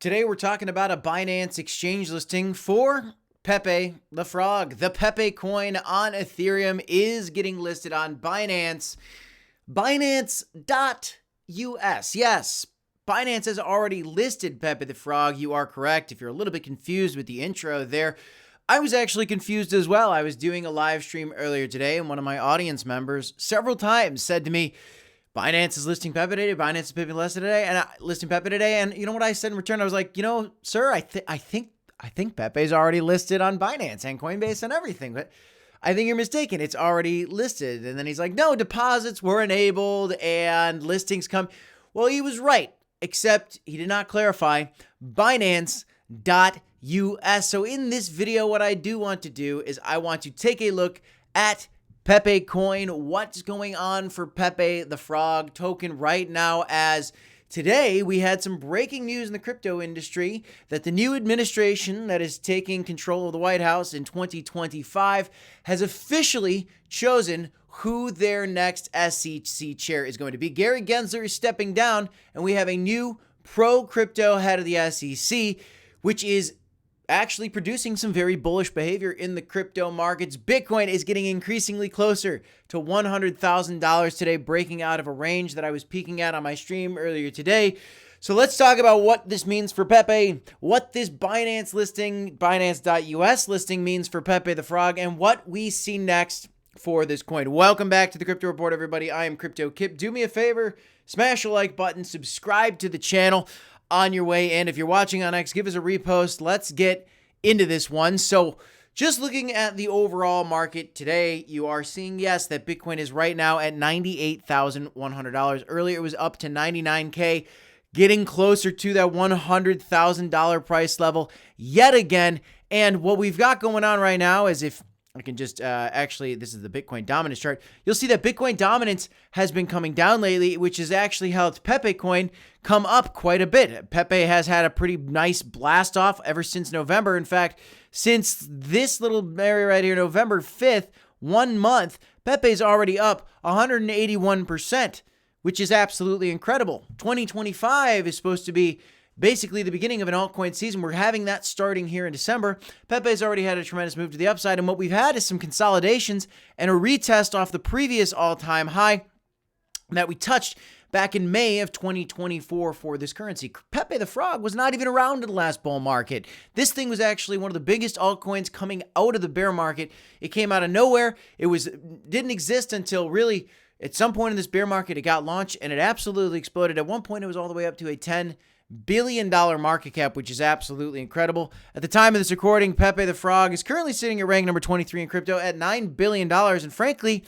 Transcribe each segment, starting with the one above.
Today we're talking about a Binance exchange listing for Pepe the Frog. The Pepe coin on Ethereum is getting listed on Binance. Binance.us. Yes, Binance has already listed Pepe the Frog. You are correct. If you're a little bit confused with the intro there, I was actually confused as well. I was doing a live stream earlier today, and one of my audience members several times said to me, Binance is listing Pepe today. Binance is listing Pepe today. And you know what I said in return? I was like, sir, I think Pepe's already listed on Binance and Coinbase and everything, but I think you're mistaken. It's already listed. And then he's like, no, deposits were enabled and listings come. Well, he was right, except he did not clarify Binance.us. So in this video, what I do want to do is I want to take a look at Pepe coin, what's going on for Pepe the Frog token right now, as today we had some breaking news in the crypto industry that the new administration that is taking control of the White House in 2025 has officially chosen who their next SEC chair is going to be. Gary Gensler is stepping down, and we have a new pro-crypto head of the SEC, which is actually producing some very bullish behavior in the crypto markets. Bitcoin is getting increasingly closer to $100,000 today, breaking out of a range that I was peeking at on my stream earlier today. So let's talk about what this means for Pepe, what this Binance listing, Binance.us listing means for Pepe the Frog, and what we see next for this coin. Welcome back to the Crypto Report, everybody. I am Crypto Kip. Do me a favor, smash a like button, subscribe to the channel on your way in. If you're watching on X, give us a repost. Let's get into this one. So just looking at the overall market today, you are seeing, yes, that Bitcoin is right now at $98,100. Earlier, it was up to $99K, getting closer to that $100,000 price level yet again. And what we've got going on right now is, if I can just actually, this is the Bitcoin dominance chart. You'll see that Bitcoin dominance has been coming down lately, which has actually helped Pepe coin come up quite a bit. Pepe has had a pretty nice blast off ever since November. In fact, since this little area right here, November 5th, 1 month, Pepe's already up 181%, which is absolutely incredible. 2025 is supposed to be basically the beginning of an altcoin season. We're having that starting here in December. Pepe's already had a tremendous move to the upside, and what we've had is some consolidations and a retest off the previous all-time high that we touched back in May of 2024 for this currency. Pepe the Frog was not even around in the last bull market. This thing was actually one of the biggest altcoins coming out of the bear market. It came out of nowhere. It didn't exist until really at some point in this bear market it got launched, and it absolutely exploded. At one point, it was all the way up to a $10 billion market cap, which is absolutely incredible. At the time of this recording, Pepe the Frog is currently sitting at rank number 23 in crypto at $9 billion. And frankly,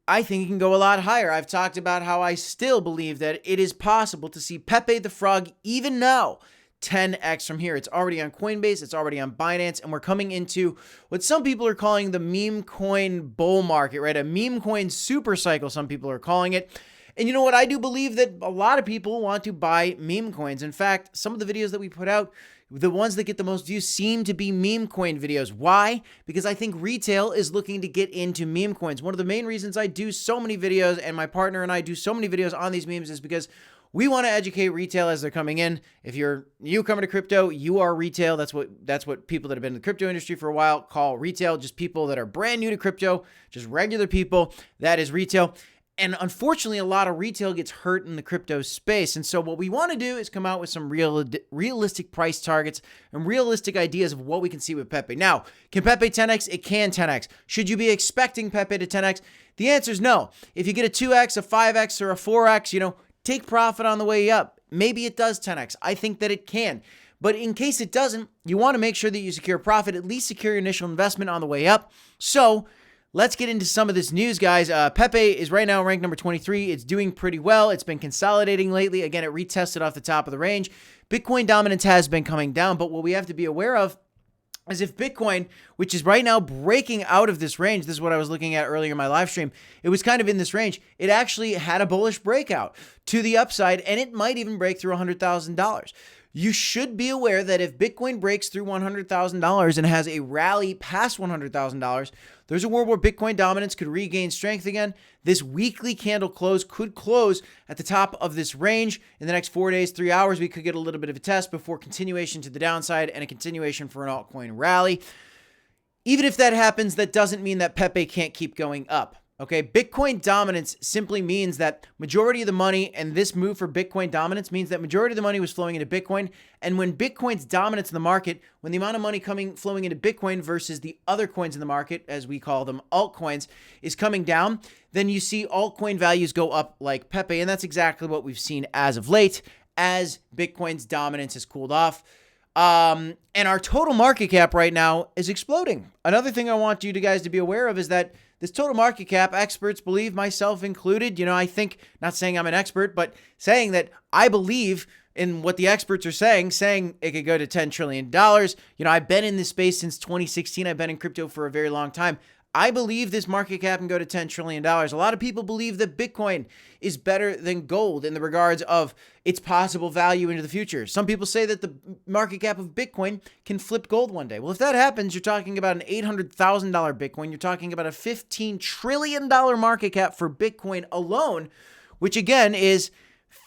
I think it can go a lot higher. I've talked about how I still believe that it is possible to see Pepe the Frog even now 10x from here. It's already on Coinbase, it's already on Binance, and we're coming into what some people are calling the meme coin bull market, right? A meme coin super cycle, some people are calling it. And you know what? I do believe that a lot of people want to buy meme coins. In fact, some of the videos that we put out, the ones that get the most views seem to be meme coin videos. Why? Because I think retail is looking to get into meme coins. One of the main reasons I do so many videos, and my partner and I do so many videos on these memes, is because we want to educate retail as they're coming in. If you're coming to crypto, you are retail. That's what people that have been in the crypto industry for a while call retail. Just people that are brand new to crypto, just regular people. That is retail. And unfortunately, a lot of retail gets hurt in the crypto space. And so what we want to do is come out with some realistic price targets and realistic ideas of what we can see with Pepe. Now, can Pepe 10x? It can 10x. Should you be expecting Pepe to 10x? The answer is no. If you get a 2x, a 5x, or a 4x, take profit on the way up. Maybe it does 10x. I think that it can. But in case it doesn't, you want to make sure that you secure profit, at least secure your initial investment on the way up. So let's get into some of this news, guys. Pepe is right now ranked number 23. It's doing pretty well. It's been consolidating lately. Again, it retested off the top of the range. Bitcoin dominance has been coming down, but what we have to be aware of is if Bitcoin, which is right now breaking out of this range, this is what I was looking at earlier in my live stream, it was kind of in this range. It actually had a bullish breakout to the upside, and it might even break through $100,000. You should be aware that if Bitcoin breaks through $100,000 and has a rally past $100,000, there's a world where Bitcoin dominance could regain strength again. This weekly candle close could close at the top of this range. In the next 4 days, 3 hours, we could get a little bit of a test before continuation to the downside and a continuation for an altcoin rally. Even if that happens, that doesn't mean that Pepe can't keep going up. Okay, Bitcoin dominance simply means that majority of the money, and this move for Bitcoin dominance means that majority of the money was flowing into Bitcoin. And when Bitcoin's dominance in the market, when the amount of money flowing into Bitcoin versus the other coins in the market, as we call them altcoins, is coming down, then you see altcoin values go up like Pepe. And that's exactly what we've seen as of late, as Bitcoin's dominance has cooled off. And our total market cap right now is exploding. Another thing I want you guys to be aware of is that this total market cap, experts believe, myself included, I think, not saying I'm an expert, but saying that I believe in what the experts are saying it could go to $10 trillion. I've been in this space since 2016. I've been in crypto for a very long time. I believe this market cap can go to $10 trillion. A lot of people believe that Bitcoin is better than gold in the regards of its possible value into the future. Some people say that the market cap of Bitcoin can flip gold one day. Well, if that happens, you're talking about an $800,000 Bitcoin. You're talking about a $15 trillion market cap for Bitcoin alone, which again is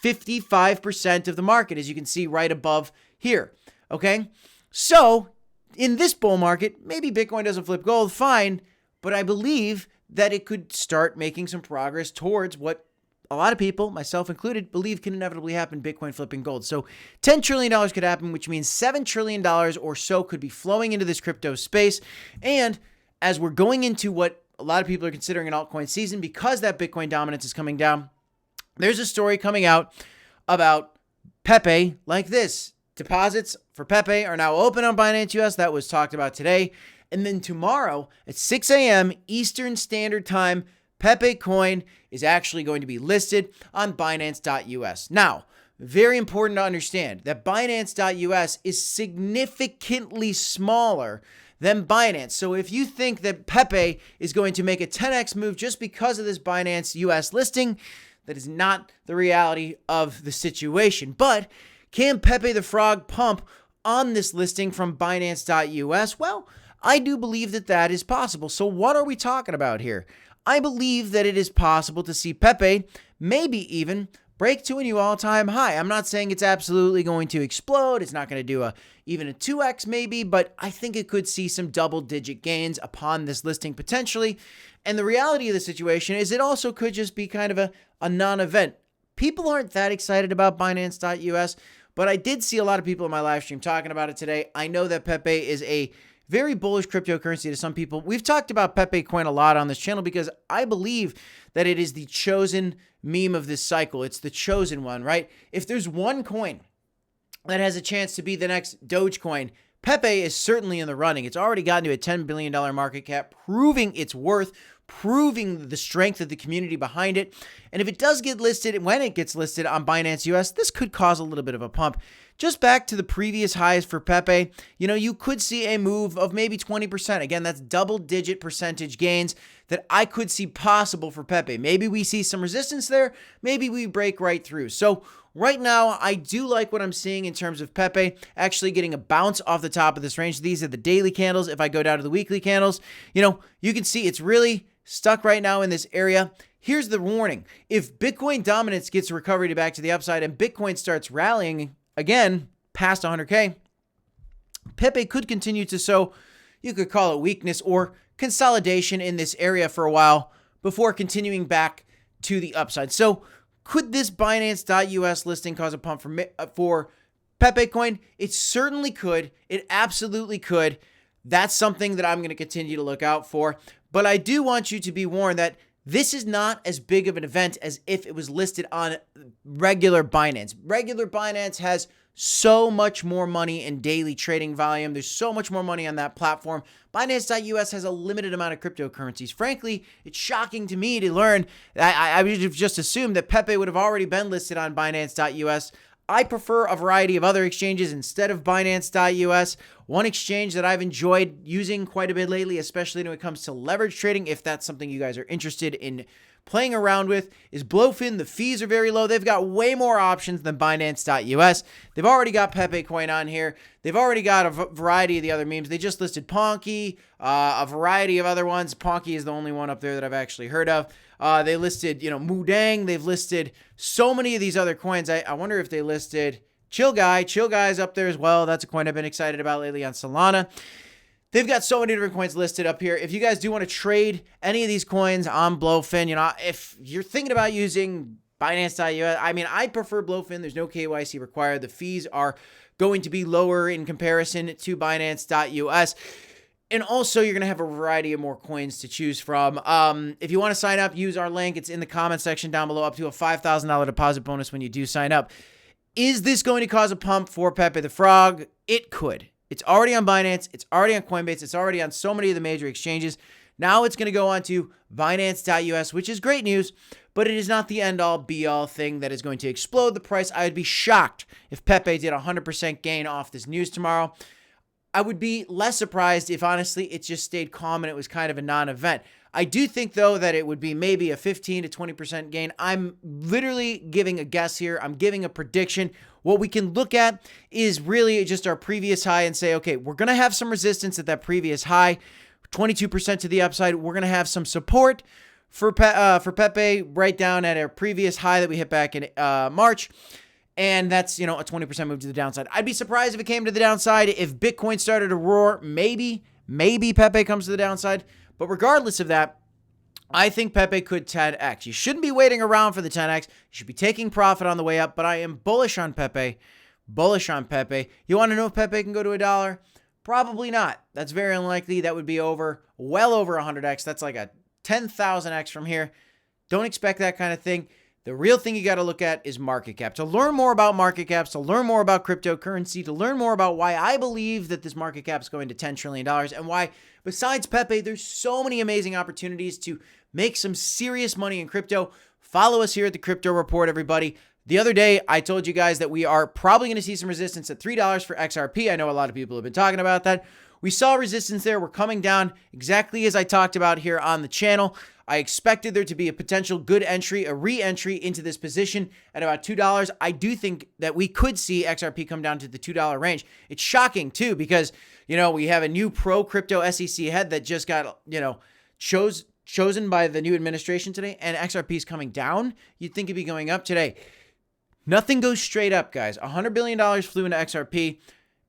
55% of the market, as you can see right above here. Okay? So in this bull market, maybe Bitcoin doesn't flip gold, fine. But I believe that it could start making some progress towards what a lot of people, myself included, believe can inevitably happen, Bitcoin flipping gold. So $10 trillion could happen, which means $7 trillion or so could be flowing into this crypto space. And as we're going into what a lot of people are considering an altcoin season, because that Bitcoin dominance is coming down, there's a story coming out about Pepe like this. Deposits for Pepe are now open on Binance US. That was talked about today. And then tomorrow at 6 a.m. Eastern Standard Time, Pepe coin is actually going to be listed on Binance.us. Now, very important to understand that Binance.us is significantly smaller than Binance. So if you think that Pepe is going to make a 10x move just because of this Binance US listing, that is not the reality of the situation. But can Pepe the Frog pump on this listing from Binance.us? Well, I do believe that that is possible. So what are we talking about here? I believe that it is possible to see Pepe maybe even break to a new all-time high. I'm not saying it's absolutely going to explode. It's not going to do even a 2x maybe, but I think it could see some double-digit gains upon this listing potentially. And the reality of the situation is it also could just be kind of a non-event. People aren't that excited about Binance.us, but I did see a lot of people in my live stream talking about it today. I know that Pepe is a very bullish cryptocurrency to some people. We've talked about Pepe coin a lot on this channel because I believe that it is the chosen meme of this cycle. It's the chosen one, right? If there's one coin that has a chance to be the next Dogecoin, Pepe is certainly in the running. It's already gotten to a $10 billion market cap, proving its worth, proving the strength of the community behind it. And if it does get listed, when it gets listed on Binance US, this could cause a little bit of a pump. Just back to the previous highs for Pepe, you could see a move of maybe 20%. Again, that's double-digit percentage gains that I could see possible for Pepe. Maybe we see some resistance there. Maybe we break right through. So right now, I do like what I'm seeing in terms of Pepe actually getting a bounce off the top of this range. These are the daily candles. If I go down to the weekly candles, you can see it's really stuck right now in this area. Here's the warning. If Bitcoin dominance gets recovery back to the upside and Bitcoin starts rallying again past 100K, Pepe could continue to sow, you could call it weakness or consolidation in this area for a while before continuing back to the upside. So could this Binance.us listing cause a pump for Pepe coin? It certainly could. It absolutely could. That's something that I'm going to continue to look out for. But I do want you to be warned that this is not as big of an event as if it was listed on regular Binance. Regular Binance has so much more money in daily trading volume. There's so much more money on that platform. Binance.us has a limited amount of cryptocurrencies. Frankly, it's shocking to me to learn. I would have just assumed that Pepe would have already been listed on Binance.us. I prefer a variety of other exchanges instead of Binance.us. One exchange that I've enjoyed using quite a bit lately, especially when it comes to leverage trading, if that's something you guys are interested in playing around with is Blowfin. The fees are very low. They've got way more options than Binance.us. They've already got Pepe coin on here. They've already got a variety of the other memes. They just listed Ponky, a variety of other ones. Ponky is the only one up there that I've actually heard of. They listed, Mudang. They've listed so many of these other coins. I wonder if they listed Chill Guy. Chill Guy's up there as well. That's a coin I've been excited about lately on Solana. They've got so many different coins listed up here. If you guys do want to trade any of these coins on Blowfin, if you're thinking about using Binance.us, I prefer Blowfin. There's no KYC required. The fees are going to be lower in comparison to Binance.us. And also, you're going to have a variety of more coins to choose from. If you want to sign up, use our link. It's in the comment section down below, up to a $5,000 deposit bonus when you do sign up. Is this going to cause a pump for Pepe the Frog? It could. It's already on Binance. It's already on Coinbase. It's already on so many of the major exchanges. Now it's going to go on to Binance.us, which is great news, but it is not the end-all, be-all thing that is going to explode the price. I would be shocked if Pepe did 100% gain off this news tomorrow. I would be less surprised if, honestly, it just stayed calm and it was kind of a non-event. I do think, though, that it would be maybe a 15 to 20% gain. I'm literally giving a guess here. I'm giving a prediction. What we can look at is really just our previous high and say, okay, we're going to have some resistance at that previous high, 22% to the upside. We're going to have some support for Pepe right down at our previous high that we hit back in March. And that's, a 20% move to the downside. I'd be surprised if it came to the downside. If Bitcoin started to roar, maybe Pepe comes to the downside. But regardless of that, I think Pepe could 10x. You shouldn't be waiting around for the 10x. You should be taking profit on the way up. But I am bullish on Pepe. You want to know if Pepe can go to $1? Probably not. That's very unlikely. That would be well over 100x. That's like a 10,000x from here. Don't expect that kind of thing. The real thing you got to look at is market cap. To learn more about market caps, to learn more about cryptocurrency, to learn more about why I believe that this market cap is going to $10 trillion and why, besides Pepe, there's so many amazing opportunities to make some serious money in crypto. Follow us here at the Crypto Report, everybody. The other day, I told you guys that we are probably going to see some resistance at $3 for XRP. I know a lot of people have been talking about that. We saw resistance there. We're coming down exactly as I talked about here on the channel. I expected there to be a potential good entry, a re-entry into this position at about $2. I do think that we could see XRP come down to the $2 range. It's shocking too because, we have a new pro-crypto SEC head that just got, chosen by the new administration today, and XRP is coming down. You'd think it'd be going up today. Nothing goes straight up, guys. $100 billion flew into XRP.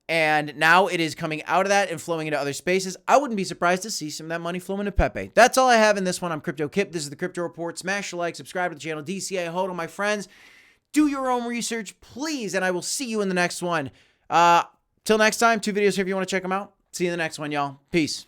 And now it is coming out of that and flowing into other spaces. I wouldn't be surprised to see some of that money flow into Pepe. That's all I have in this one. I'm Crypto Kip. This is the Crypto Report. Smash the like, subscribe to the channel. DCA, hold on, my friends. Do your own research, please. And I will see you in the next one. Till next time, 2 videos here if you want to check them out. See you in the next one, y'all. Peace.